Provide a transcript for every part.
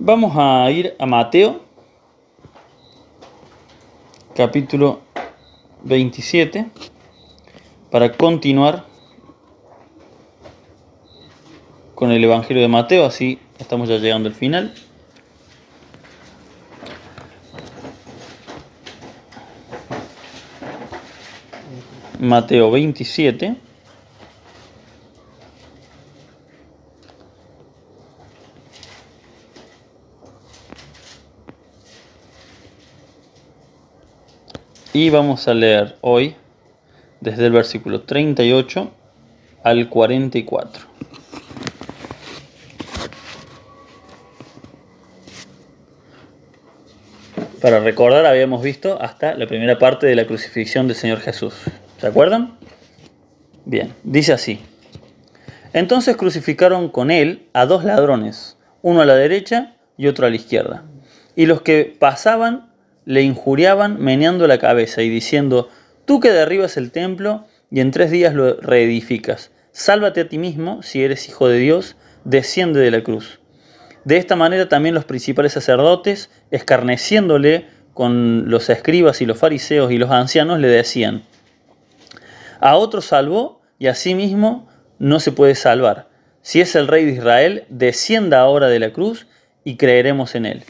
Vamos a ir a Mateo, capítulo 27, para continuar con el Evangelio de Mateo, así estamos ya llegando al final. Mateo 27. Y vamos a leer hoy desde el versículo 38 al 44. Para recordar, habíamos visto hasta la primera parte de la crucifixión del Señor Jesús. ¿Se acuerdan? Bien, dice así. Entonces crucificaron con él a dos ladrones, uno a la derecha y otro a la izquierda. Y los que pasaban le injuriaban meneando la cabeza y diciendo: tú que derribas el templo y en 3 días lo reedificas, sálvate a ti mismo, si eres hijo de Dios, desciende de la cruz. De esta manera también los principales sacerdotes, escarneciéndole con los escribas y los fariseos y los ancianos, le decían: a otro salvó y a sí mismo no se puede salvar. Si es el rey de Israel, descienda ahora de la cruz y creeremos en él.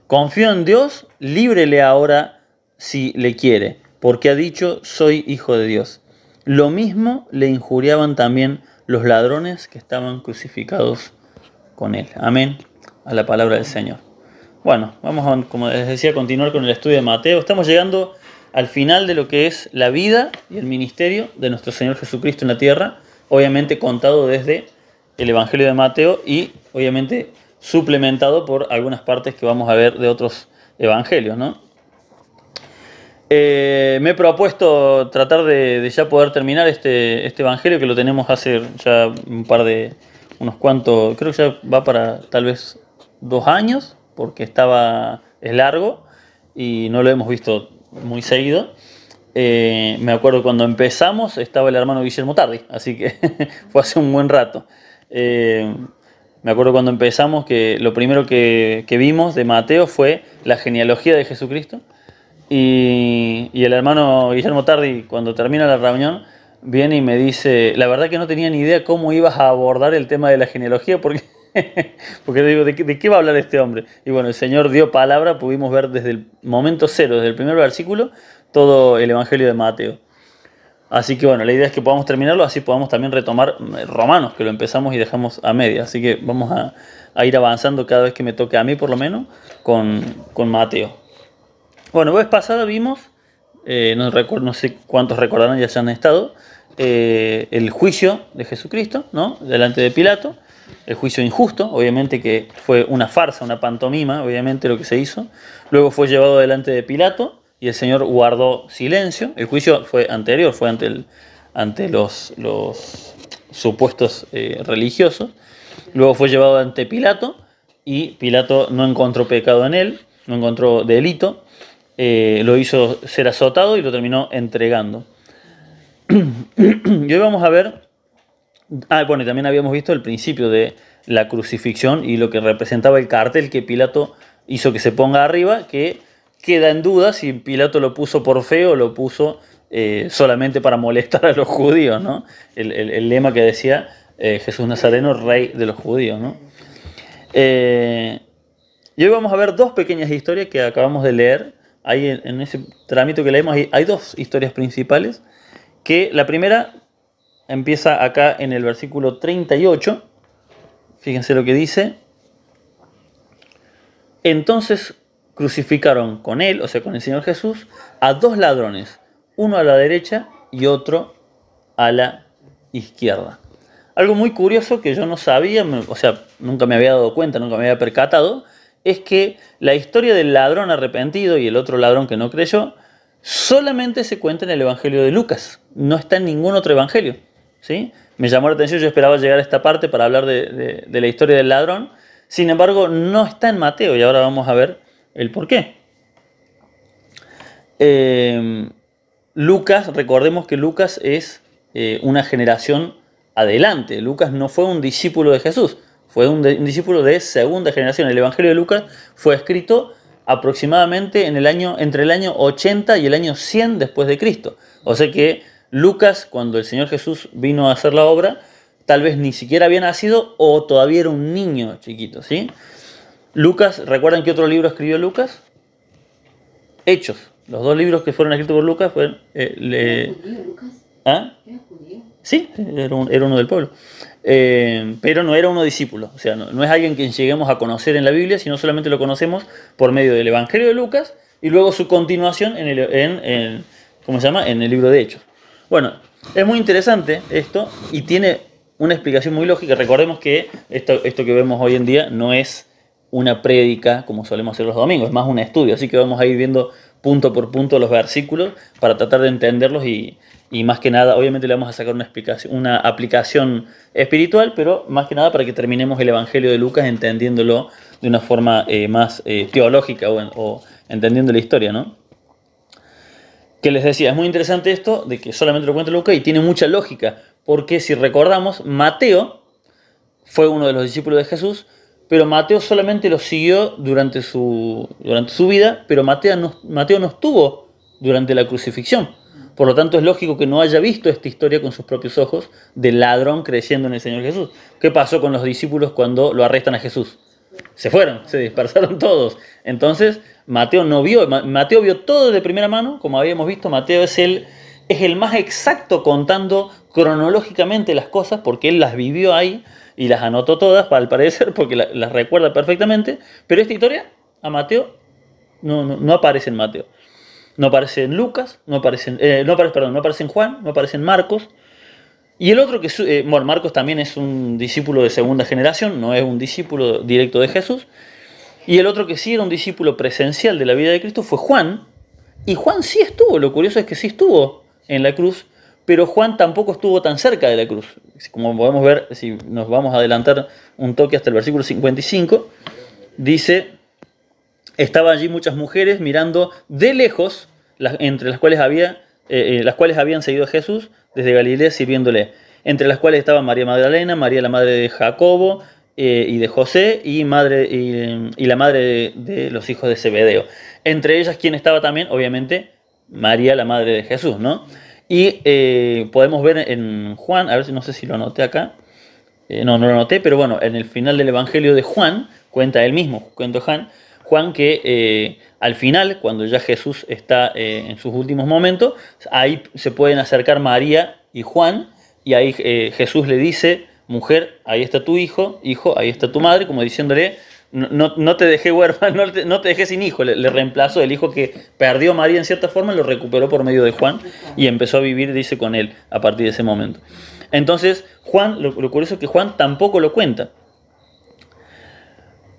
Confío en Dios, líbrele ahora si le quiere, porque ha dicho: soy hijo de Dios. Lo mismo le injuriaban también los ladrones que estaban crucificados con él. Amén. A la palabra del Señor. Bueno, vamos a, como les decía, continuar con el estudio de Mateo. Estamos llegando al final de lo que es la vida y el ministerio de nuestro Señor Jesucristo en la tierra, obviamente contado desde el Evangelio de Mateo y obviamente suplementado por algunas partes que vamos a ver de otros evangelios, ¿no? Me he propuesto tratar de ya poder terminar este evangelio, que lo tenemos hace ya unos cuantos, creo que ya va para tal vez 2 años, porque es largo y no lo hemos visto muy seguido. Me acuerdo cuando empezamos estaba el hermano Guillermo Tardi, así que fue hace un buen rato. Me acuerdo cuando empezamos que lo primero que vimos de Mateo fue la genealogía de Jesucristo. Y el hermano Guillermo Tardi, cuando termina la reunión, viene y me dice: la verdad que no tenía ni idea cómo ibas a abordar el tema de la genealogía, porque le digo, ¿de qué va a hablar este hombre? Y bueno, el Señor dio palabra, pudimos ver desde el momento cero, desde el primer versículo, todo el Evangelio de Mateo. Así que bueno, la idea es que podamos terminarlo, así podamos también retomar Romanos, que lo empezamos y dejamos a media. Así que vamos a ir avanzando cada vez que me toque a mí, por lo menos, con Mateo. Bueno, vez pasada vimos, no sé cuántos recordarán, ya se han estado, el juicio de Jesucristo, ¿no? Delante de Pilato, el juicio injusto, obviamente que fue una farsa, una pantomima, obviamente lo que se hizo. Luego fue llevado delante de Pilato y el Señor guardó silencio. El juicio fue anterior, fue ante los supuestos religiosos. Luego fue llevado ante Pilato y Pilato no encontró pecado en él, no encontró delito. Lo hizo ser azotado y lo terminó entregando. Y hoy vamos a ver, bueno, también habíamos visto el principio de la crucifixión y lo que representaba el cartel que Pilato hizo que se ponga arriba, que queda en duda si Pilato lo puso por fe o lo puso solamente para molestar a los judíos, ¿no? El lema que decía Jesús Nazareno, rey de los judíos, ¿no? Y hoy vamos a ver 2 pequeñas historias que acabamos de leer. Ahí en ese trámite que leemos hay 2 historias principales, que la primera empieza acá en el versículo 38. Fíjense lo que dice. Entonces crucificaron con él, o sea, con el Señor Jesús, a 2 ladrones, uno a la derecha y otro a la izquierda. Algo muy curioso que yo no sabía, o sea, nunca me había dado cuenta, nunca me había percatado, es que la historia del ladrón arrepentido y el otro ladrón que no creyó solamente se cuenta en el Evangelio de Lucas, no está en ningún otro evangelio, ¿sí? Me llamó la atención, yo esperaba llegar a esta parte para hablar de la historia del ladrón, sin embargo no está en Mateo y ahora vamos a ver el por qué. Lucas, recordemos que Lucas es una generación adelante. Lucas no fue un discípulo de Jesús, Fue un discípulo de segunda generación. El Evangelio de Lucas fue escrito aproximadamente entre el año 80 y el año 100 después de Cristo. O sea que Lucas, cuando el Señor Jesús vino a hacer la obra, tal vez ni siquiera había nacido o todavía era un niño chiquito, ¿sí? Lucas, ¿recuerdan qué otro libro escribió Lucas? Hechos. Los dos libros que fueron escritos por Lucas fueron... ¿Era judío, Lucas? ¿Ah? ¿Era judío? Sí, era uno del pueblo. Pero no era uno discípulo. O sea, no es alguien que lleguemos a conocer en la Biblia, sino solamente lo conocemos por medio del Evangelio de Lucas y luego su continuación ¿cómo se llama? En el libro de Hechos. Bueno, es muy interesante esto y tiene una explicación muy lógica. Recordemos que esto que vemos hoy en día no es una prédica como solemos hacer los domingos, es más un estudio. Así que vamos a ir viendo punto por punto los versículos para tratar de entenderlos y más que nada, obviamente le vamos a sacar una aplicación espiritual, pero más que nada para que terminemos el Evangelio de Lucas entendiéndolo de una forma más teológica o entendiendo la historia, ¿no? Que les decía, es muy interesante esto de que solamente lo cuenta Lucas y tiene mucha lógica, porque si recordamos, Mateo fue uno de los discípulos de Jesús, pero Mateo solamente lo siguió durante su vida, pero Mateo no estuvo durante la crucifixión. Por lo tanto, es lógico que no haya visto esta historia con sus propios ojos del ladrón creyendo en el Señor Jesús. ¿Qué pasó con los discípulos cuando lo arrestan a Jesús? Se fueron, se dispersaron todos. Entonces, Mateo no vio, Mateo vio todo de primera mano, como habíamos visto. Mateo es el más exacto contando cronológicamente las cosas, porque él las vivió ahí y las anotó todas, al parecer, porque las recuerda perfectamente. Pero esta historia, a Mateo, no aparece en Mateo. No aparece en Lucas, no aparece en Juan, no aparece en Marcos. Y el otro bueno, Marcos también es un discípulo de segunda generación, no es un discípulo directo de Jesús. Y el otro que sí era un discípulo presencial de la vida de Cristo fue Juan. Y Juan sí estuvo, lo curioso es que sí estuvo en la cruz, pero Juan tampoco estuvo tan cerca de la cruz. Como podemos ver, si nos vamos a adelantar un toque hasta el versículo 55, dice: estaban allí muchas mujeres mirando de lejos, entre las cuales habían seguido a Jesús desde Galilea sirviéndole, entre las cuales estaban María Magdalena, María la madre de Jacobo y de José y la madre de los hijos de Zebedeo. Entre ellas, ¿quién estaba también? Obviamente, María la madre de Jesús, ¿no? Y podemos ver en Juan, a ver si no sé si lo anoté acá, no lo anoté, pero bueno, en el final del Evangelio de Juan, cuenta él mismo, cuenta Juan que al final, cuando ya Jesús está en sus últimos momentos, ahí se pueden acercar María y Juan, y ahí Jesús le dice: mujer, ahí está tu hijo, ahí está tu madre, como diciéndole: no te dejé huérfano, no te dejé sin hijo. Le reemplazó el hijo que perdió María en cierta forma, lo recuperó por medio de Juan y empezó a vivir, dice, con él a partir de ese momento. Entonces, Juan, lo curioso es que Juan tampoco lo cuenta.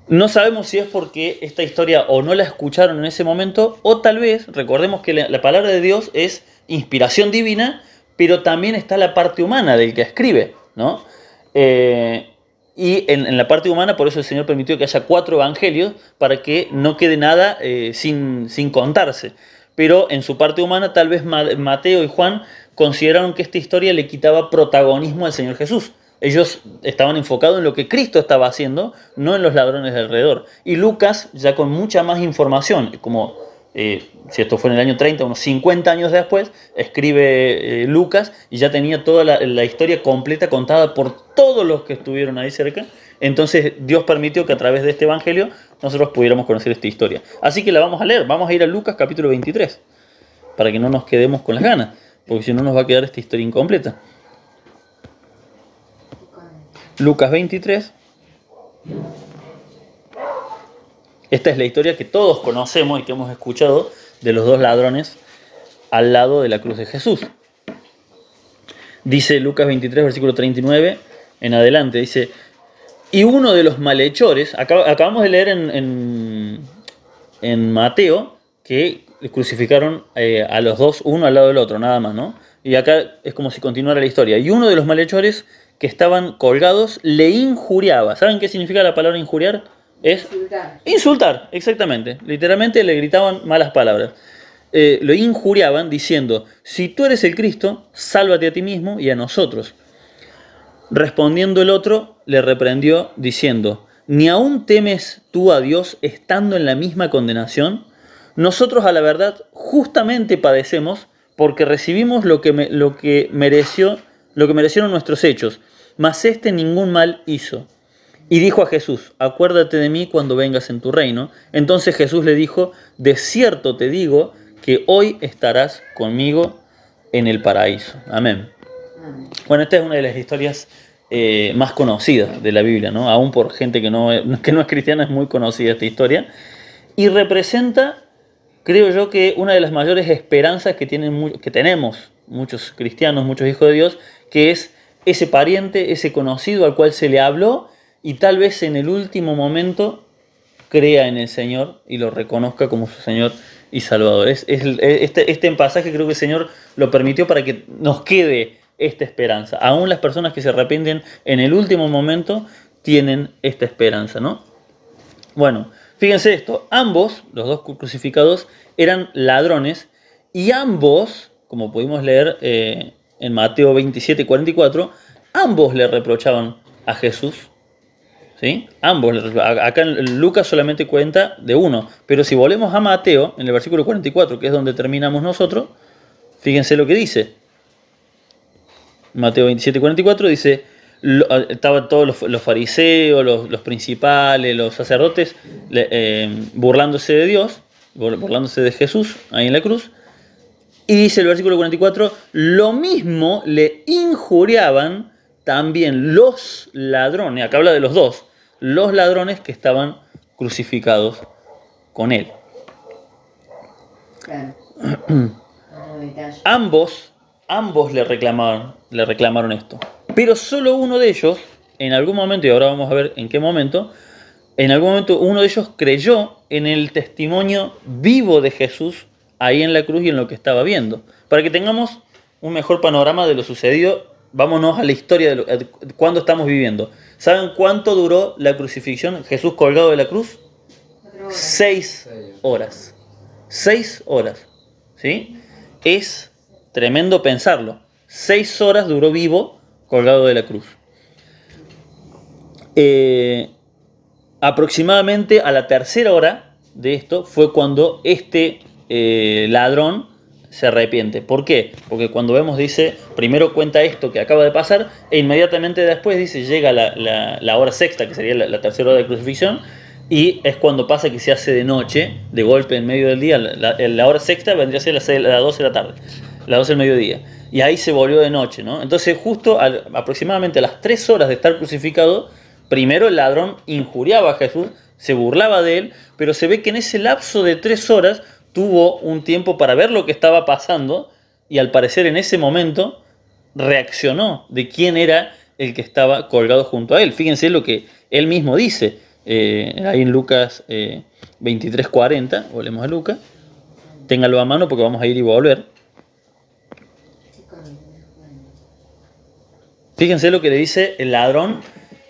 No sabemos si es porque esta historia o no la escucharon en ese momento, o tal vez, recordemos que la palabra de Dios es inspiración divina, pero también está la parte humana del que escribe, ¿no? Y en la parte humana, por eso el Señor permitió que haya 4 evangelios, para que no quede nada sin contarse. Pero en su parte humana, tal vez Mateo y Juan consideraron que esta historia le quitaba protagonismo al Señor Jesús. Ellos estaban enfocados en lo que Cristo estaba haciendo, no en los ladrones de alrededor. Y Lucas, ya con mucha más información, como si esto fue en el año 30, unos 50 años después, escribe Lucas y ya tenía toda la historia completa contada por todos los que estuvieron ahí cerca. Entonces Dios permitió que a través de este evangelio nosotros pudiéramos conocer esta historia. Así que la vamos a leer, vamos a ir a Lucas capítulo 23, para que no nos quedemos con las ganas, porque si no nos va a quedar esta historia incompleta. Lucas 23. Esta es la historia que todos conocemos y que hemos escuchado de los 2 ladrones al lado de la cruz de Jesús. Dice Lucas 23, versículo 39 en adelante, dice: y uno de los malhechores, acabamos de leer en Mateo que crucificaron a los 2, uno al lado del otro, nada más, ¿no? Y acá es como si continuara la historia. Y uno de los malhechores que estaban colgados le injuriaba. ¿Saben qué significa la palabra injuriar? Es insultar, exactamente. Literalmente le gritaban malas palabras. Lo injuriaban diciendo: si tú eres el Cristo, sálvate a ti mismo y a nosotros. Respondiendo el otro, le reprendió diciendo: ¿ni aún temes tú a Dios estando en la misma condenación? Nosotros a la verdad justamente padecemos porque recibimos lo que merecieron nuestros hechos, mas éste ningún mal hizo. Y dijo a Jesús: acuérdate de mí cuando vengas en tu reino. Entonces Jesús le dijo: de cierto te digo que hoy estarás conmigo en el paraíso. Amén. Bueno, esta es una de las historias más conocidas de la Biblia, ¿no? Aún por gente que no es cristiana es muy conocida esta historia. Y representa, creo yo, que una de las mayores esperanzas que tenemos muchos cristianos, muchos hijos de Dios, que es ese pariente, ese conocido al cual se le habló y tal vez en el último momento crea en el Señor y lo reconozca como su Señor y Salvador. Este pasaje creo que el Señor lo permitió para que nos quede esta esperanza. Aún las personas que se arrepienten en el último momento tienen esta esperanza, ¿no? Bueno, fíjense esto. Ambos, los dos crucificados, eran ladrones y ambos, como pudimos leer en Mateo 27, 44, ambos le reprochaban a Jesús. ¿Sí? Ambos, acá en Lucas solamente cuenta de uno, pero si volvemos a Mateo, en el versículo 44, que es donde terminamos nosotros, fíjense lo que dice. Mateo 27, 44 dice: estaban todos los fariseos, los principales, los sacerdotes, burlándose de Dios, burlándose de Jesús ahí en la cruz, y dice el versículo 44, lo mismo le injuriaban también los ladrones, acá habla de los dos, los ladrones que estaban crucificados con él. Claro. Ambos le reclamaron esto. Pero solo uno de ellos, en algún momento, y ahora vamos a ver en qué momento, en algún momento uno de ellos creyó en el testimonio vivo de Jesús ahí en la cruz y en lo que estaba viendo. Para que tengamos un mejor panorama de lo sucedido, vámonos a la historia de cuándo estamos viviendo. ¿Saben cuánto duró la crucifixión? Jesús colgado de la cruz. 6 horas. 6 horas. ¿Sí? Es tremendo pensarlo. 6 horas duró vivo colgado de la cruz. Aproximadamente a la tercera hora de esto fue cuando este ladrón se arrepiente. ¿Por qué? Porque cuando vemos, dice, primero cuenta esto que acaba de pasar e inmediatamente después dice, llega la hora sexta, que sería la tercera hora de crucifixión, y es cuando pasa que se hace de noche, de golpe en medio del día. La hora sexta vendría a ser las 12 de la tarde, las 12 del mediodía, y ahí se volvió de noche, ¿no? Entonces justo aproximadamente a las 3 horas de estar crucificado, primero el ladrón injuriaba a Jesús, se burlaba de él, pero se ve que en ese lapso de 3 horas tuvo un tiempo para ver lo que estaba pasando y al parecer en ese momento reaccionó de quién era el que estaba colgado junto a él. Fíjense lo que él mismo dice ahí en Lucas 23:40, volvemos a Lucas, ténganlo a mano porque vamos a ir y volver. Fíjense lo que le dice el ladrón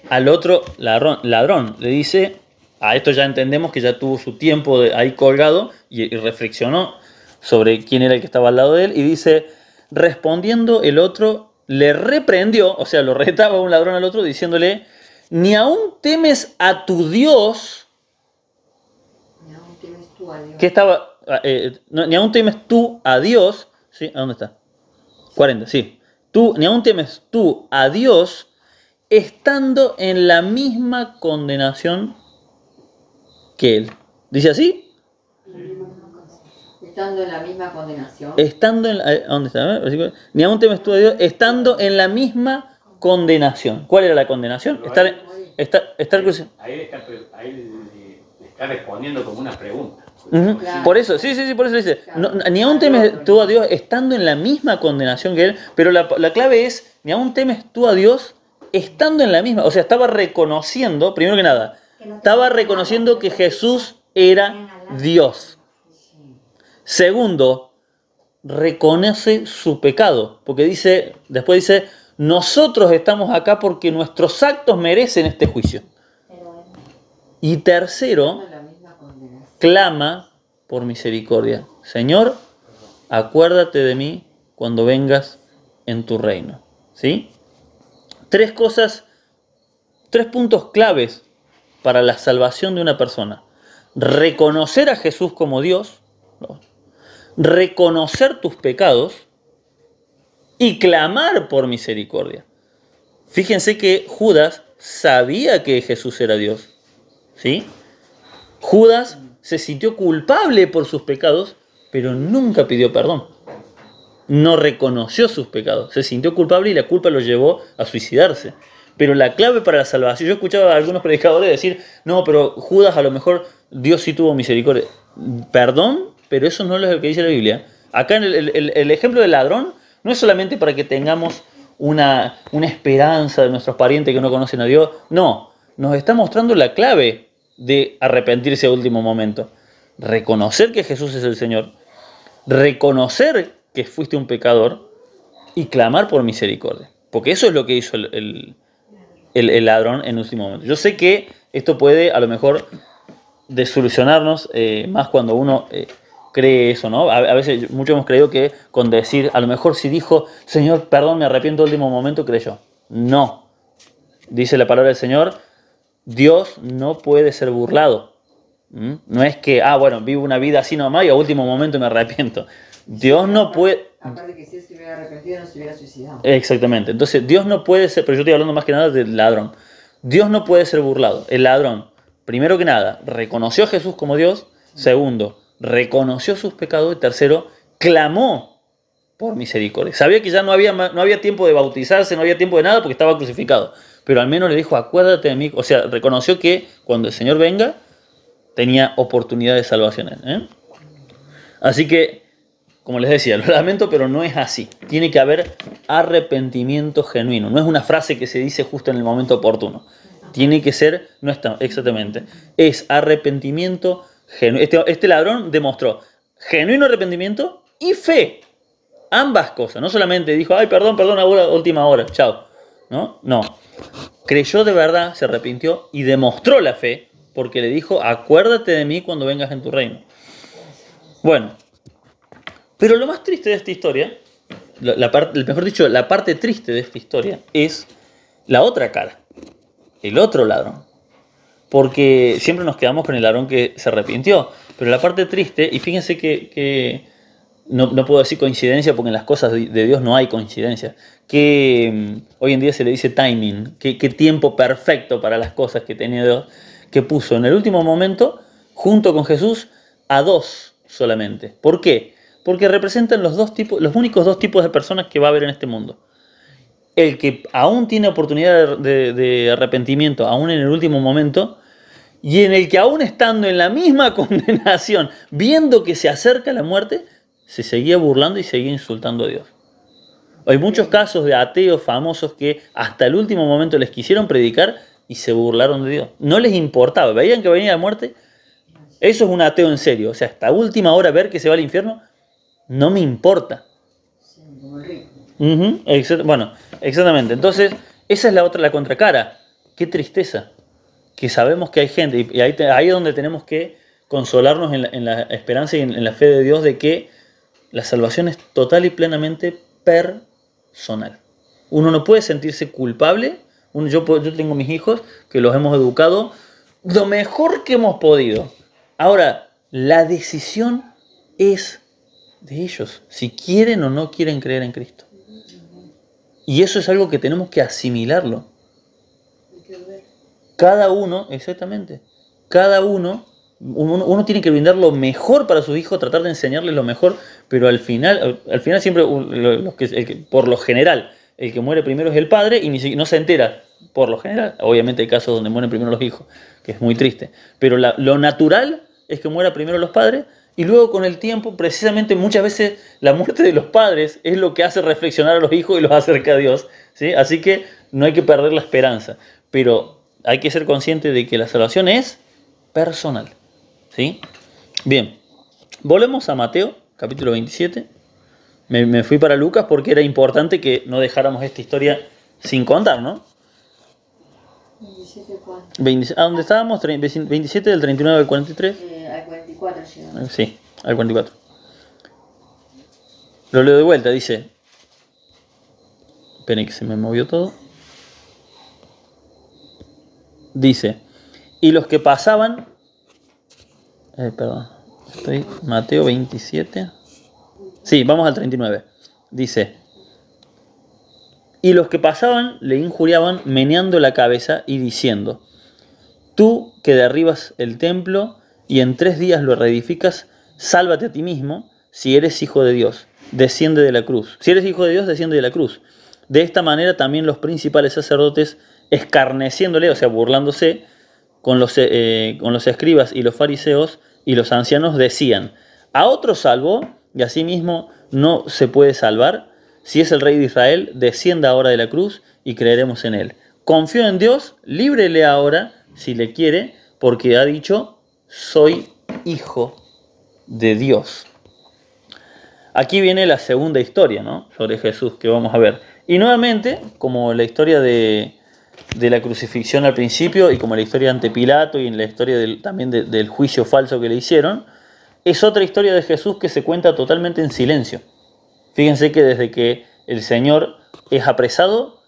al otro ladrón. Le dice, a esto ya entendemos que ya tuvo su tiempo ahí colgado y reflexionó sobre quién era el que estaba al lado de él. Y dice, respondiendo el otro, le reprendió, o sea, lo retaba un ladrón al otro diciéndole, ni aún temes a tu Dios. Ni aún temes tú a Dios. Que estaba, ni aún temes tú a Dios. ¿Sí? ¿A dónde está? 40, sí. Ni aún temes tú a Dios estando en la misma condenación que él. ¿Dice así? Estando en la misma condenación. ¿Dónde está? Ni aún temes tú a Dios estando en la misma condenación. ¿Cuál era la condenación? Estar crucificado. Ahí le está respondiendo como una pregunta. Uh-huh. Claro. Por eso, sí, por eso dice, ni aún temes tú a Dios estando en la misma condenación que él, pero la clave es, ni aún temes tú a Dios estando en la misma, o sea, estaba reconociendo, primero que nada, estaba reconociendo que Jesús era Dios. Segundo, reconoce su pecado, porque después dice, nosotros estamos acá porque nuestros actos merecen este juicio. Y tercero, clama por misericordia. Señor, acuérdate de mí cuando vengas en tu reino. ¿Sí? 3 cosas 3 puntos claves para la salvación de una persona. Reconocer a Jesús como Dios, reconocer tus pecados y clamar por misericordia. Fíjense que Judas sabía que Jesús era Dios, ¿sí? Judas se sintió culpable por sus pecados, pero nunca pidió perdón. No reconoció sus pecados, se sintió culpable y la culpa lo llevó a suicidarse. Pero la clave para la salvación, yo escuchaba a algunos predicadores decir, no, pero Judas a lo mejor Dios sí tuvo misericordia. Perdón, pero eso no es lo que dice la Biblia. Acá en el ejemplo del ladrón no es solamente para que tengamos una esperanza de nuestros parientes que no conocen a Dios. No, nos está mostrando la clave de arrepentirse a último momento. Reconocer que Jesús es el Señor. Reconocer que fuiste un pecador y clamar por misericordia. Porque eso es lo que hizo el ladrón en último momento. Yo sé que esto puede a lo mejor desolucionarnos más cuando uno cree eso, ¿no? A veces muchos hemos creído que con decir, a lo mejor si dijo, Señor, perdón, me arrepiento del último momento, creyó. No. Dice la palabra del Señor, Dios no puede ser burlado. No es que, bueno, vivo una vida así nomás y a último momento me arrepiento. Dios no puede... Aparte que si él se hubiera arrepentido no se hubiera suicidado. Exactamente. Entonces, Dios no puede ser, pero yo estoy hablando más que nada del ladrón. Dios no puede ser burlado. El ladrón, primero que nada, reconoció a Jesús como Dios. Segundo, reconoció sus pecados. Y tercero, clamó por misericordia. Sabía que ya no había tiempo de bautizarse, no había tiempo de nada porque estaba crucificado. Pero al menos le dijo, acuérdate de mí. O sea, reconoció que cuando el Señor venga, tenía oportunidad de salvación. Así que, como les decía, lo lamento, pero no es así. Tiene que haber arrepentimiento genuino. No es una frase que se dice justo en el momento oportuno. Tiene que ser, no está, exactamente. Es arrepentimiento genuino. Este ladrón demostró genuino arrepentimiento y fe. Ambas cosas. No solamente dijo, ay, perdón, ahora, última hora, chao. No. Creyó de verdad, se arrepintió y demostró la fe porque le dijo, acuérdate de mí cuando vengas en tu reino. Bueno. Pero lo más triste de esta historia, mejor dicho, la parte triste de esta historia es la otra cara, el otro ladrón. Porque siempre nos quedamos con el ladrón que se arrepintió. Pero la parte triste, y fíjense que no puedo decir coincidencia porque en las cosas de Dios no hay coincidencia, que hoy en día se le dice timing, que tiempo perfecto para las cosas que tenía Dios, que puso en el último momento, junto con Jesús, a 2 solamente. ¿Por qué? Porque representan los únicos 2 tipos de personas que va a haber en este mundo. El que aún tiene oportunidad de arrepentimiento, aún en el último momento, y en el que aún estando en la misma condenación, viendo que se acerca la muerte, se seguía burlando y seguía insultando a Dios. Hay muchos casos de ateos famosos que hasta el último momento les quisieron predicar y se burlaron de Dios. No les importaba, veían que venía la muerte. Eso es un ateo en serio. O sea, hasta última hora ver que se va al infierno, no me importa. Sí, como el rico. Bueno, exactamente. Entonces, esa es la contracara. Qué tristeza. Que sabemos que hay gente, y ahí es donde tenemos que consolarnos en la esperanza y en la fe de Dios de que la salvación es total y plenamente personal. Uno no puede sentirse culpable. Yo tengo mis hijos que los hemos educado lo mejor que hemos podido. Ahora, la decisión es de ellos, si quieren o no quieren creer en Cristo. Y eso es algo que tenemos que asimilarlo. Cada uno, exactamente, uno tiene que brindar lo mejor para sus hijos, tratar de enseñarles lo mejor, pero al final siempre, por lo general, el que muere primero es el padre y no se entera, por lo general. Obviamente hay casos donde mueren primero los hijos, que es muy triste, pero lo natural es que muera primero los padres y luego con el tiempo, precisamente muchas veces la muerte de los padres es lo que hace reflexionar a los hijos y los acerca a Dios, ¿sí? Así que no hay que perder la esperanza, pero hay que ser consciente de que la salvación es personal, ¿sí? Bien, volvemos a Mateo, capítulo 27. Me fui para Lucas porque era importante que no dejáramos esta historia sin contar, ¿no? 27 cuál. ¿Dónde estábamos? 27 del 39 al 43. Al 44 llegamos. Sí, al 44. Lo leo de vuelta, dice. Esperen que se me movió todo. dice, y los que pasaban, Mateo 27, sí, vamos al 39, dice, y los que pasaban le injuriaban meneando la cabeza y diciendo, tú que derribas el templo y en 3 días lo reedificas, sálvate a ti mismo, si eres hijo de Dios, desciende de la cruz. Si eres hijo de Dios, desciende de la cruz. De esta manera también los principales sacerdotes, escarneciéndole, o sea, burlándose, con los escribas y los fariseos y los ancianos decían, a otro salvó y a sí mismo no se puede salvar. Si es el rey de Israel, descienda ahora de la cruz y creeremos en él. Confío en Dios, líbrele ahora si le quiere, porque ha dicho, soy hijo de Dios. Aquí viene la segunda historia, ¿no?, sobre Jesús que vamos a ver. Y nuevamente, como la historia de la crucifixión al principio y como la historia ante Pilato y en la historia también del juicio falso que le hicieron, es otra historia de Jesús que se cuenta totalmente en silencio. Fíjense que desde que el Señor es apresado,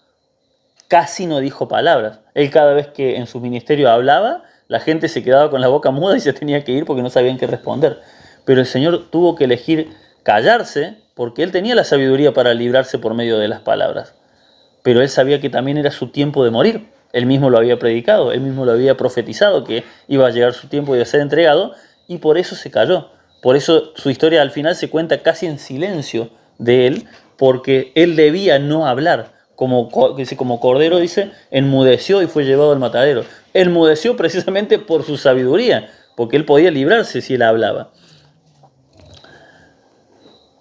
casi no dijo palabras. Él cada vez que en su ministerio hablaba, la gente se quedaba con la boca muda y se tenía que ir porque no sabían qué responder. Pero el Señor tuvo que elegir callarse porque Él tenía la sabiduría para librarse por medio de las palabras. Pero Él sabía que también era su tiempo de morir. Él mismo lo había predicado, Él mismo lo había profetizado que iba a llegar su tiempo de ser entregado y por eso se calló. Por eso su historia al final se cuenta casi en silencio de Él, porque Él debía no hablar. Como cordero, dice, enmudeció y fue llevado al matadero. Enmudeció precisamente por su sabiduría, porque Él podía librarse si Él hablaba.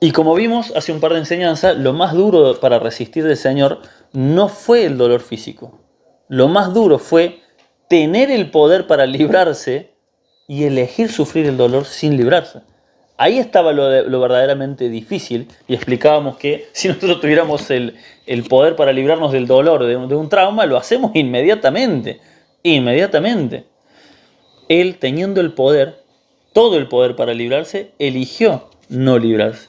Y como vimos hace un par de enseñanzas, lo más duro para resistir del Señor no fue el dolor físico. Lo más duro fue tener el poder para librarse y elegir sufrir el dolor sin librarse. Ahí estaba lo verdaderamente difícil y explicábamos que si nosotros tuviéramos el poder para librarnos del dolor de un trauma, lo hacemos inmediatamente. Inmediatamente. Él, teniendo el poder, todo el poder para librarse, eligió no librarse.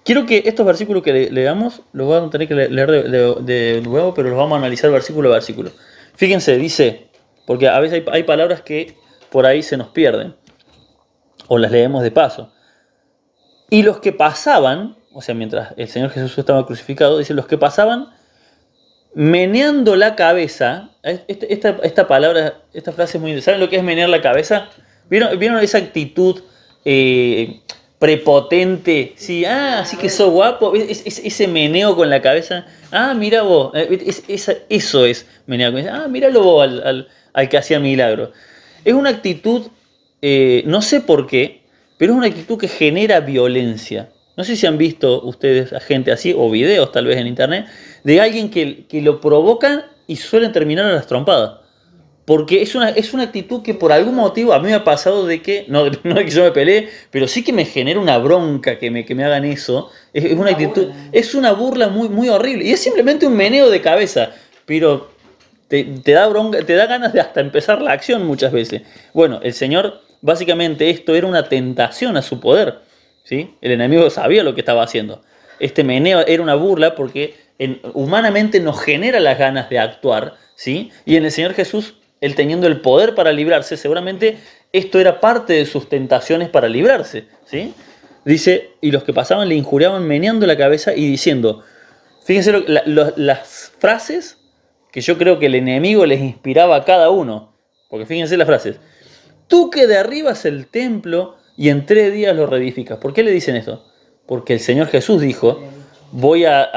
Quiero que estos versículos que leamos, los vamos a tener que leer de nuevo, pero los vamos a analizar versículo a versículo. Fíjense, dice, porque a veces hay palabras que por ahí se nos pierden, o las leemos de paso. Y los que pasaban, o sea, mientras el Señor Jesús estaba crucificado, dice, los que pasaban meneando la cabeza, esta palabra, esta frase es muy interesante. ¿Saben lo que es menear la cabeza? ¿Vieron esa actitud prepotente? Sí, así que sos guapo, ese meneo con la cabeza. Mira vos, eso es menear con la cabeza. Míralo vos al que hacía milagro. Es una actitud, no sé por qué, pero es una actitud que genera violencia. No sé si han visto ustedes a gente así, o videos tal vez en internet, de alguien que lo provocan y suelen terminar a las trompadas. Porque es una actitud que por algún motivo a mí me ha pasado de que, no de que yo me peleé, pero sí que me genera una bronca que me hagan eso. Es una actitud, es una burla muy, muy horrible. Y es simplemente un meneo de cabeza, pero te da bronca, te da ganas de hasta empezar la acción muchas veces. Bueno, el Señor, básicamente esto era una tentación a su poder, ¿sí? El enemigo sabía lo que estaba haciendo. Este meneo era una burla porque humanamente nos genera las ganas de actuar, ¿sí? Y en el Señor Jesús, Él teniendo el poder para librarse, seguramente esto era parte de sus tentaciones para librarse, ¿sí? Dice, y los que pasaban le injuriaban meneando la cabeza y diciendo, fíjense las frases que yo creo que el enemigo les inspiraba a cada uno, porque fíjense las frases, tú que derribas el templo y en 3 días lo reedificas. ¿Por qué le dicen esto? Porque el Señor Jesús dijo, voy a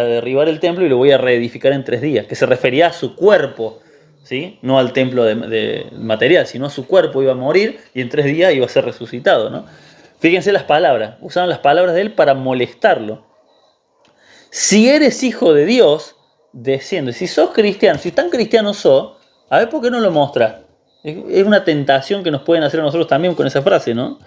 derribar el templo y lo voy a reedificar en 3 días, que se refería a su cuerpo, ¿sí? No al templo de material, sino a su cuerpo. Iba a morir y en 3 días iba a ser resucitado, ¿no? Fíjense las palabras, usaban las palabras de él para molestarlo. Si eres hijo de Dios, desciende. Si sos cristiano, si tan cristiano sos, a ver por qué no lo mostras. Es una tentación que nos pueden hacer a nosotros también con esa frase, ¿no?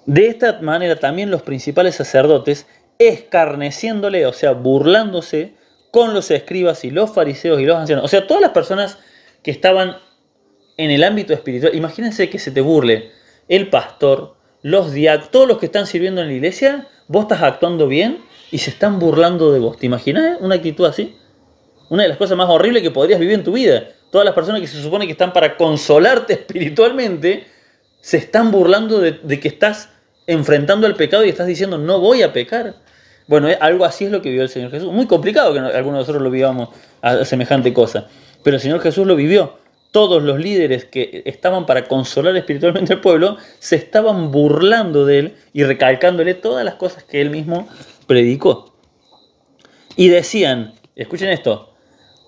De esta manera también los principales sacerdotes, escarneciéndole, o sea, burlándose con los escribas y los fariseos y los ancianos, o sea, todas las personas que estaban en el ámbito espiritual. Imagínense que se te burle el pastor, los diáconos, todos los que están sirviendo en la iglesia, vos estás actuando bien y se están burlando de vos. ¿Te imaginas una actitud así? Una de las cosas más horribles que podrías vivir en tu vida. Todas las personas que se supone que están para consolarte espiritualmente, se están burlando de que estás enfrentando al pecado y estás diciendo, no voy a pecar. Bueno, algo así es lo que vivió el Señor Jesús. Muy complicado que algunos de nosotros lo vivamos a semejante cosa. Pero el Señor Jesús lo vivió. Todos los líderes que estaban para consolar espiritualmente al pueblo se estaban burlando de él y recalcándole todas las cosas que él mismo predicó. Y decían, escuchen esto,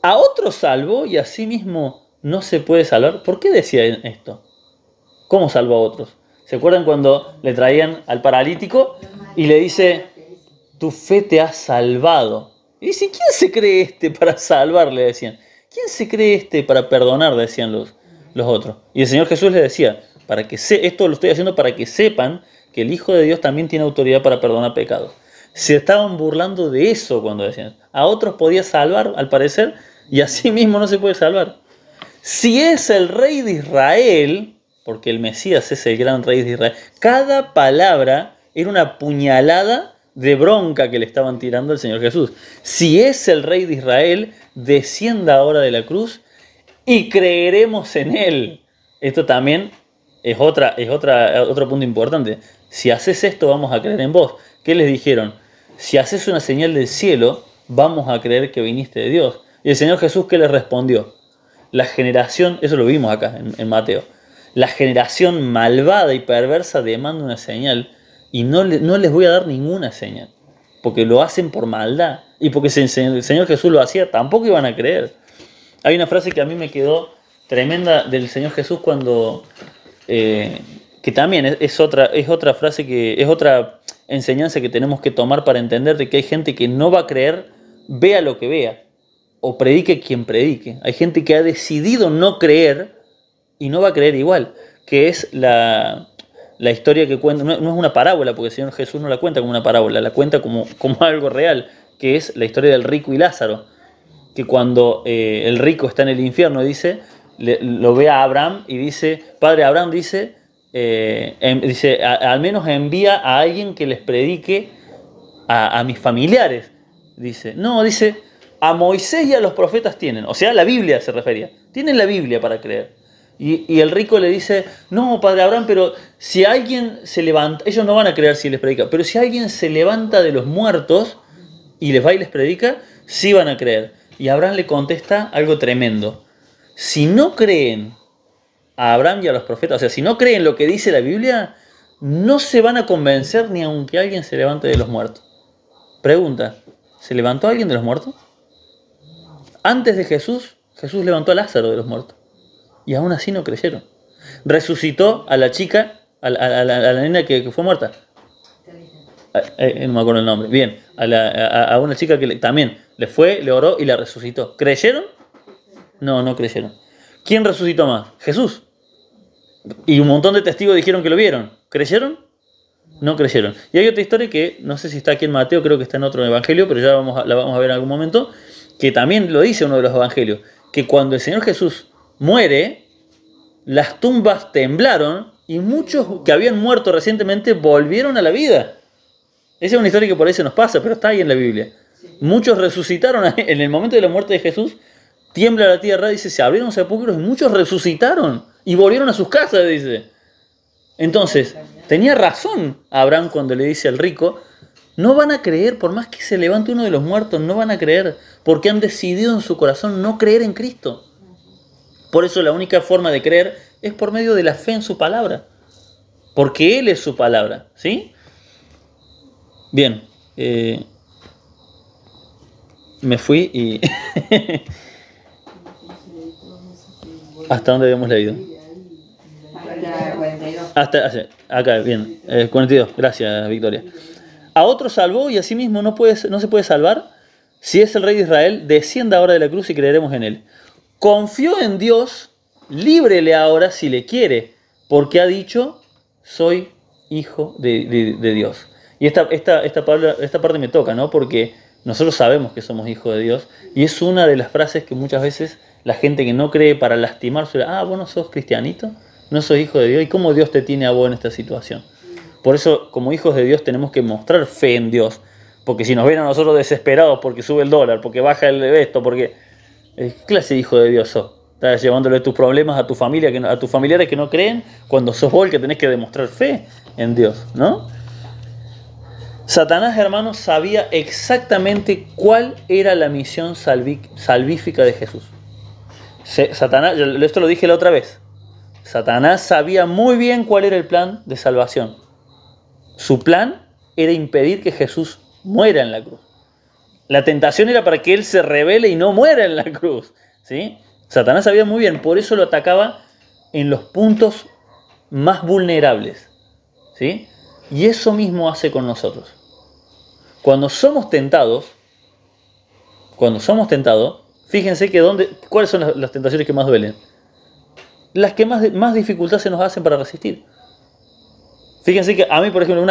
a otro salvó y a sí mismo no se puede salvar. ¿Por qué decían esto? ¿Cómo salvó a otros? ¿Se acuerdan cuando le traían al paralítico y le dice, tu fe te ha salvado? Y dice, ¿quién se cree este para salvar? Le decían. ¿Quién se cree este para perdonar? Decían los otros. Y el Señor Jesús les decía, esto lo estoy haciendo para que sepan que el Hijo de Dios también tiene autoridad para perdonar pecados. Se estaban burlando de eso cuando decían, a otros podía salvar, al parecer, y a sí mismo no se puede salvar. Si es el Rey de Israel, porque el Mesías es el gran Rey de Israel, cada palabra era una puñalada de bronca que le estaban tirando al Señor Jesús. Si es el Rey de Israel, descienda ahora de la cruz y creeremos en Él. Esto también es otro punto importante. Si haces esto, vamos a creer en vos. ¿Qué les dijeron? Si haces una señal del cielo, vamos a creer que viniste de Dios. Y el Señor Jesús, ¿qué les respondió? La generación, eso lo vimos acá en Mateo, la generación malvada y perversa demanda una señal y no les voy a dar ninguna señal, porque lo hacen por maldad y porque si el Señor Jesús lo hacía, tampoco iban a creer. Hay una frase que a mí me quedó tremenda del Señor Jesús cuando, que también es otra frase, que es otra enseñanza que tenemos que tomar para entender de que hay gente que no va a creer, vea lo que vea, o predique quien predique. Hay gente que ha decidido no creer y no va a creer igual, que es la historia que cuenta, no es una parábola, porque el Señor Jesús no la cuenta como una parábola, la cuenta como algo real, que es la historia del rico y Lázaro, que cuando el rico está en el infierno, dice, lo ve a Abraham y dice, Padre Abraham dice, al menos envía a alguien que les predique a mis familiares. Dice, a Moisés y a los profetas tienen, o sea, la Biblia se refería, tienen la Biblia para creer. Y el rico le dice, no, Padre Abraham, pero si alguien se levanta, ellos no van a creer si les predica, pero si alguien se levanta de los muertos y les va y les predica, sí van a creer. Y Abraham le contesta algo tremendo. Si no creen a Abraham y a los profetas, o sea, si no creen lo que dice la Biblia, no se van a convencer ni aunque alguien se levante de los muertos. Pregunta, ¿se levantó alguien de los muertos? Antes de Jesús levantó a Lázaro de los muertos. Y aún así no creyeron. Resucitó a la chica, a la nena que fue muerta. No me acuerdo el nombre. Bien, a una chica que también le oró y la resucitó. ¿Creyeron? No creyeron. ¿Quién resucitó más? Jesús. Y un montón de testigos dijeron que lo vieron. ¿Creyeron? No creyeron. Y hay otra historia que no sé si está aquí en Mateo, creo que está en otro evangelio, pero ya la vamos a ver en algún momento, que también lo dice uno de los evangelios, que cuando el Señor Jesús muere, las tumbas temblaron y muchos que habían muerto recientemente volvieron a la vida. Esa es una historia que por ahí se nos pasa, pero está ahí en la Biblia. Muchos resucitaron en el momento de la muerte de Jesús, tiembla la tierra, dice, se abrieron sepulcros y muchos resucitaron y volvieron a sus casas, dice. Entonces, tenía razón Abraham cuando le dice al rico, no van a creer, por más que se levante uno de los muertos, no van a creer, porque han decidido en su corazón no creer en Cristo. Por eso la única forma de creer es por medio de la fe en su palabra, porque Él es su palabra, ¿sí? Bien, me fui y... ¿Hasta dónde habíamos leído? Hasta 42. Acá, bien, 42, gracias Victoria. A otro salvó y a sí mismo no se puede salvar. Si es el Rey de Israel, descienda ahora de la cruz y creeremos en Él. Confió en Dios, líbrele ahora si le quiere, porque ha dicho, soy hijo de Dios. Y esta parte me toca, ¿no? Porque nosotros sabemos que somos hijos de Dios y es una de las frases que muchas veces la gente que no cree para lastimar, vos no sos cristianito, no sos hijo de Dios, ¿y cómo Dios te tiene a vos en esta situación? Por eso, como hijos de Dios, tenemos que mostrar fe en Dios, porque si nos ven a nosotros desesperados porque sube el dólar, porque baja el esto, porque... ¿Qué clase de hijo de Dios sos? Estás llevándole tus problemas a tu familia, a tus familiares que no creen, cuando sos vos el que tenés que demostrar fe en Dios, ¿no? Satanás, hermanos, sabía exactamente cuál era la misión salvífica de Jesús. Satanás, esto lo dije la otra vez. Satanás sabía muy bien cuál era el plan de salvación. Su plan era impedir que Jesús muera en la cruz. La tentación era para que él se rebele y no muera en la cruz, ¿sí? Satanás sabía muy bien, por eso lo atacaba en los puntos más vulnerables, ¿sí? Y eso mismo hace con nosotros. Cuando somos tentados, fíjense que ¿cuáles son las tentaciones que más duelen? Las que más dificultad se nos hacen para resistir. Fíjense que a mí, por ejemplo,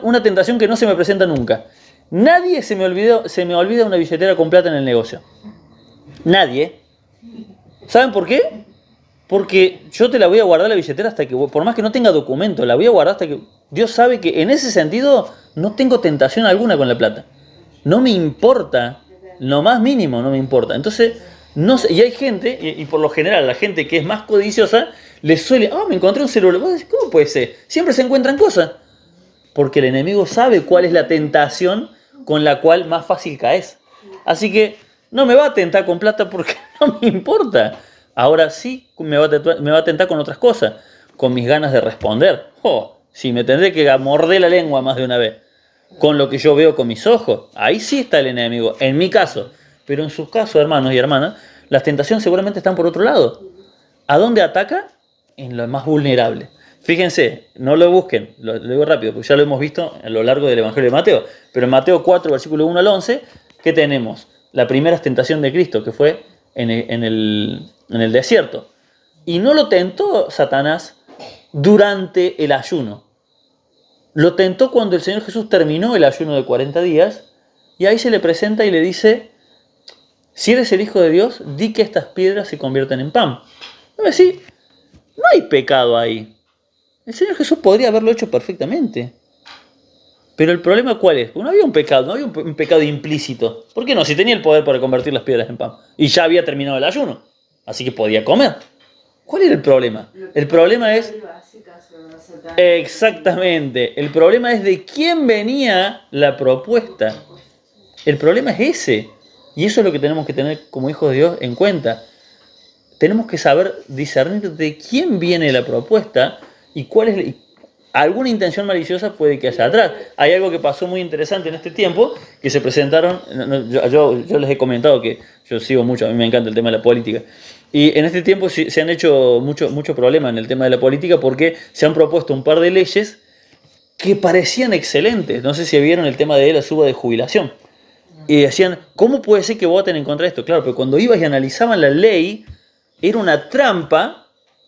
una tentación que no se me presenta nunca. Nadie se me olvida una billetera con plata en el negocio. Nadie. ¿Saben por qué? Porque yo te la voy a guardar la billetera hasta que, por más que no tenga documento, la voy a guardar hasta que Dios sabe que en ese sentido no tengo tentación alguna con la plata. No me importa, lo más mínimo no me importa. Entonces, no sé, y hay gente, y por lo general la gente que es más codiciosa, le suele, me encontré un celular. ¿Vos decís, cómo puede ser? Siempre se encuentran cosas. Porque el enemigo sabe cuál es la tentación con la cual más fácil caes. Así que no me va a tentar con plata porque no me importa. Ahora sí me va a tentar con otras cosas, con mis ganas de responder. Si me tendré que morder la lengua más de una vez, con lo que yo veo con mis ojos, ahí sí está el enemigo, en mi caso. Pero en su caso, hermanos y hermanas, las tentaciones seguramente están por otro lado. ¿A dónde ataca? En lo más vulnerable. Fíjense, no lo busquen, lo digo rápido, porque ya lo hemos visto a lo largo del Evangelio de Mateo. Pero en Mateo 4, versículo 1 al 11, ¿qué tenemos? La primera tentación de Cristo, que fue en el desierto. Y no lo tentó Satanás durante el ayuno. Lo tentó cuando el Señor Jesús terminó el ayuno de 40 días, y ahí se le presenta y le dice, si eres el Hijo de Dios, di que estas piedras se convierten en pan. Es decir, no hay pecado ahí. El Señor Jesús podría haberlo hecho perfectamente. Pero el problema ¿cuál es? Porque no había un pecado, no había un pecado implícito. ¿Por qué no? Si tenía el poder para convertir las piedras en pan. Y ya había terminado el ayuno. Así que podía comer. ¿Cuál era el problema? El problema es... Exactamente. El problema es de quién venía la propuesta. El problema es ese. Y eso es lo que tenemos que tener como hijos de Dios en cuenta. Tenemos que saber discernir de quién viene la propuesta y cuál es... Alguna intención maliciosa puede que haya atrás. Hay algo que pasó muy interesante en este tiempo, que se presentaron, yo les he comentado que yo sigo mucho, a mí me encanta el tema de la política, y en este tiempo se han hecho mucho problema en el tema de la política porque se han propuesto un par de leyes que parecían excelentes. No sé si vieron el tema de la suba de jubilación. Y decían, ¿cómo puede ser que voten en contra de esto? Claro, pero cuando ibas y analizaban la ley, era una trampa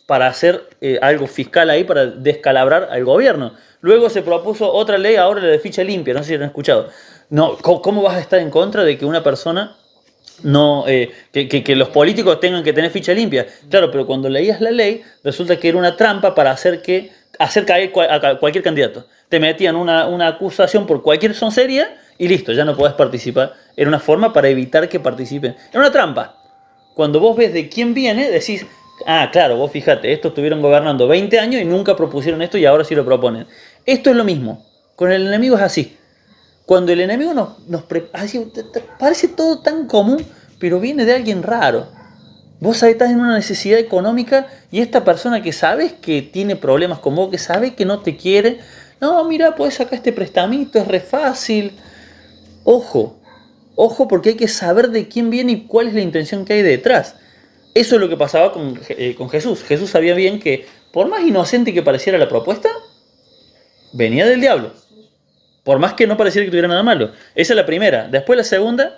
para hacer algo fiscal ahí, para descalabrar al gobierno. Luego se propuso otra ley, ahora la de ficha limpia, no sé si han escuchado. No, ¿cómo vas a estar en contra de que una persona, que los políticos tengan que tener ficha limpia? Claro, pero cuando leías la ley, resulta que era una trampa para hacer caer a cualquier candidato. Te metían una acusación por cualquier soncería y listo, ya no podés participar. Era una forma para evitar que participen. Era una trampa. Cuando vos ves de quién viene, decís... claro, vos fíjate, estos estuvieron gobernando 20 años y nunca propusieron esto y ahora sí lo proponen. Esto es lo mismo. Con el enemigo es así. Cuando el enemigo parece todo tan común, pero viene de alguien raro. Vos estás en una necesidad económica y esta persona que sabes que tiene problemas con vos, que sabe que no te quiere, no, mira, podés sacar este prestamito, es re fácil. Ojo porque hay que saber de quién viene y cuál es la intención que hay detrás. Eso es lo que pasaba con Jesús. Jesús sabía bien que, por más inocente que pareciera la propuesta, venía del diablo. Por más que no pareciera que tuviera nada malo. Esa es la primera. Después la segunda,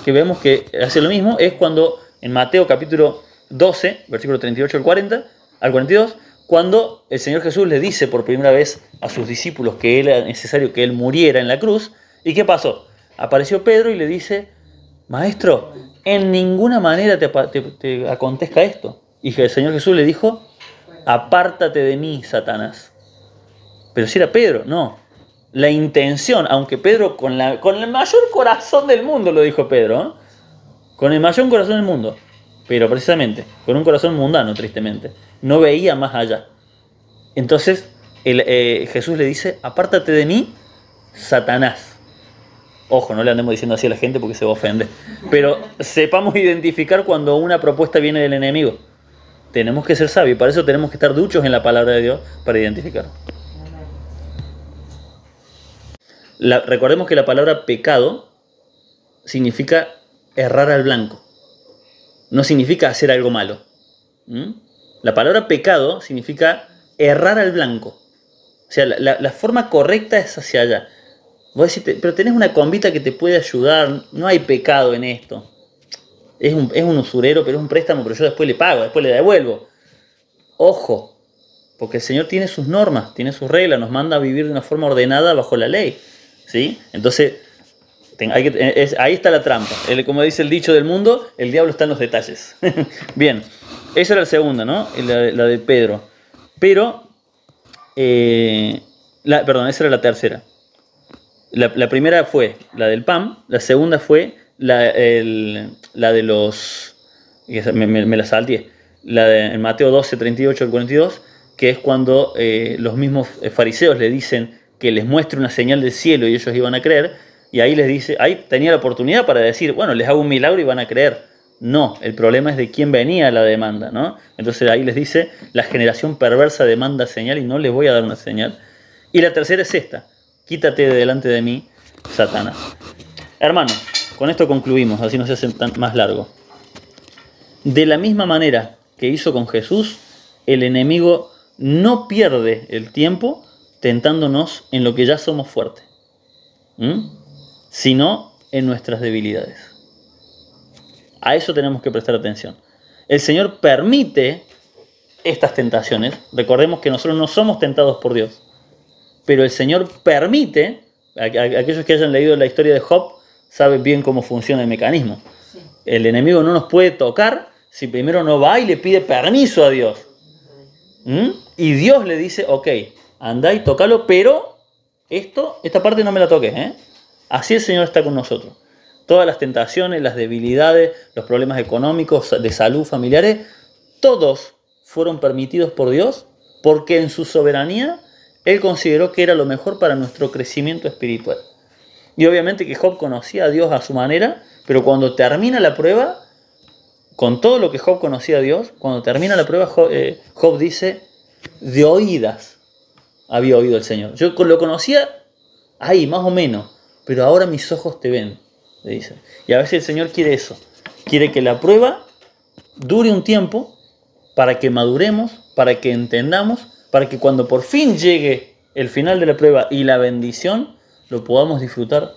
que vemos que hace lo mismo, es cuando en Mateo capítulo 12, versículo 38 al 42, cuando el Señor Jesús le dice por primera vez a sus discípulos que era necesario que Él muriera en la cruz. ¿Y qué pasó? Apareció Pedro y le dice, Maestro, en ninguna manera te acontezca esto. Y el Señor Jesús le dijo, apártate de mí, Satanás. Pero si era Pedro, no. La intención, aunque Pedro con el mayor corazón del mundo, lo dijo Pedro, ¿eh? Con el mayor corazón del mundo. pero precisamente con un corazón mundano, tristemente. No veía más allá. Entonces Jesús le dice, apártate de mí, Satanás. Ojo, no le andemos diciendo así a la gente porque se va a ofender. Pero sepamos identificar cuando una propuesta viene del enemigo. Tenemos que ser sabios, para eso tenemos que estar duchos en la palabra de Dios para identificar. Recordemos que la palabra pecado significa errar al blanco. No significa hacer algo malo. La palabra pecado significa errar al blanco. O sea, la forma correcta es hacia allá. Vos decís, pero tenés una combita que te puede ayudar, no hay pecado en esto. Es un usurero, pero es un préstamo, pero yo después le pago, después le devuelvo. Ojo, porque el Señor tiene sus normas, tiene sus reglas, nos manda a vivir de una forma ordenada bajo la ley. ¿Sí? Entonces, ahí está la trampa. Como dice el dicho del mundo, el diablo está en los detalles. Bien, esa era la segunda, ¿no? La de Pedro. Pero, perdón, esa era la tercera. La primera fue la del pan, la segunda fue la de los... Me la salteé. La de en Mateo 12, 38 al 42, que es cuando los mismos fariseos le dicen que les muestre una señal del cielo y ellos iban a creer, y ahí les dice, ahí tenía la oportunidad para decir, bueno, les hago un milagro y van a creer. No, el problema es de quién venía la demanda, ¿no? Entonces ahí les dice, la generación perversa demanda señal y no les voy a dar una señal. Y la tercera es esta, quítate de delante de mí, Satanás. Hermanos, con esto concluimos, así no se hace más largo. De la misma manera que hizo con Jesús, el enemigo no pierde el tiempo tentándonos en lo que ya somos fuertes, sino en nuestras debilidades. A eso tenemos que prestar atención. El Señor permite estas tentaciones. Recordemos que nosotros no somos tentados por Dios, pero el Señor permite, aquellos que hayan leído la historia de Job saben bien cómo funciona el mecanismo. Sí. El enemigo no nos puede tocar si primero no va y le pide permiso a Dios. Y Dios le dice, ok, andá y tócalo, pero esta parte no me la toques, ¿eh? Así el Señor está con nosotros. Todas las tentaciones, las debilidades, los problemas económicos, de salud, familiares, todos fueron permitidos por Dios porque en su soberanía Él consideró que era lo mejor para nuestro crecimiento espiritual. Y obviamente que Job conocía a Dios a su manera, pero cuando termina la prueba, con todo lo que Job conocía a Dios, cuando termina la prueba, Job dice, de oídas había oído el Señor. Yo lo conocía ahí, más o menos, pero ahora mis ojos te ven, le dice. Y a veces el Señor quiere eso, quiere que la prueba dure un tiempo para que maduremos, para que entendamos, para que cuando por fin llegue el final de la prueba y la bendición, lo podamos disfrutar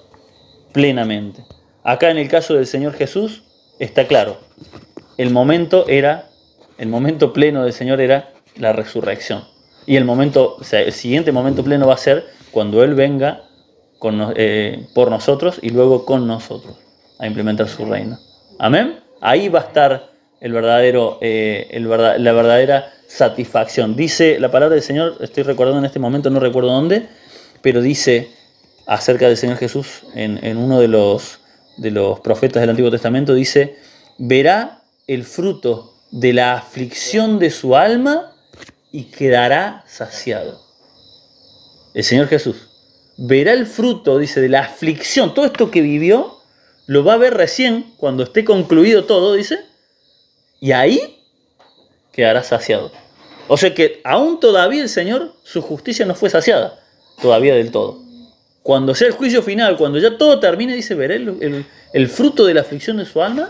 plenamente. Acá en el caso del Señor Jesús está claro, el momento pleno del Señor era la resurrección. Y el siguiente momento pleno va a ser cuando Él venga por nosotros y luego con nosotros a implementar su reino. Amén. Ahí va a estar la verdadera satisfacción. Dice la palabra del Señor, estoy recordando en este momento, no recuerdo dónde, pero dice acerca del Señor Jesús en uno de los profetas del Antiguo Testamento, dice, verá el fruto de la aflicción de su alma y quedará saciado. El Señor Jesús verá el fruto, dice, de la aflicción, todo esto que vivió, lo va a ver recién cuando esté concluido todo, dice, y ahí quedará saciado. O sea que aún todavía el Señor, su justicia no fue saciada, todavía del todo. Cuando sea el juicio final, cuando ya todo termine, dice, veré el fruto de la aflicción de su alma,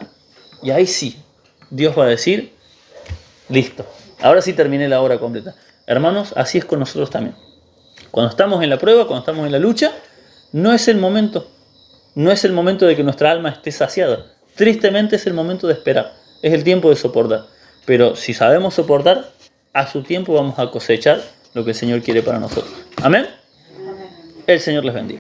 y ahí sí, Dios va a decir, listo, ahora sí terminé la obra completa. Hermanos, así es con nosotros también. Cuando estamos en la prueba, cuando estamos en la lucha, no es el momento de que nuestra alma esté saciada. Tristemente es el momento de esperar, es el tiempo de soportar. Pero si sabemos soportar, a su tiempo vamos a cosechar lo que el Señor quiere para nosotros. Amén. El Señor les bendiga.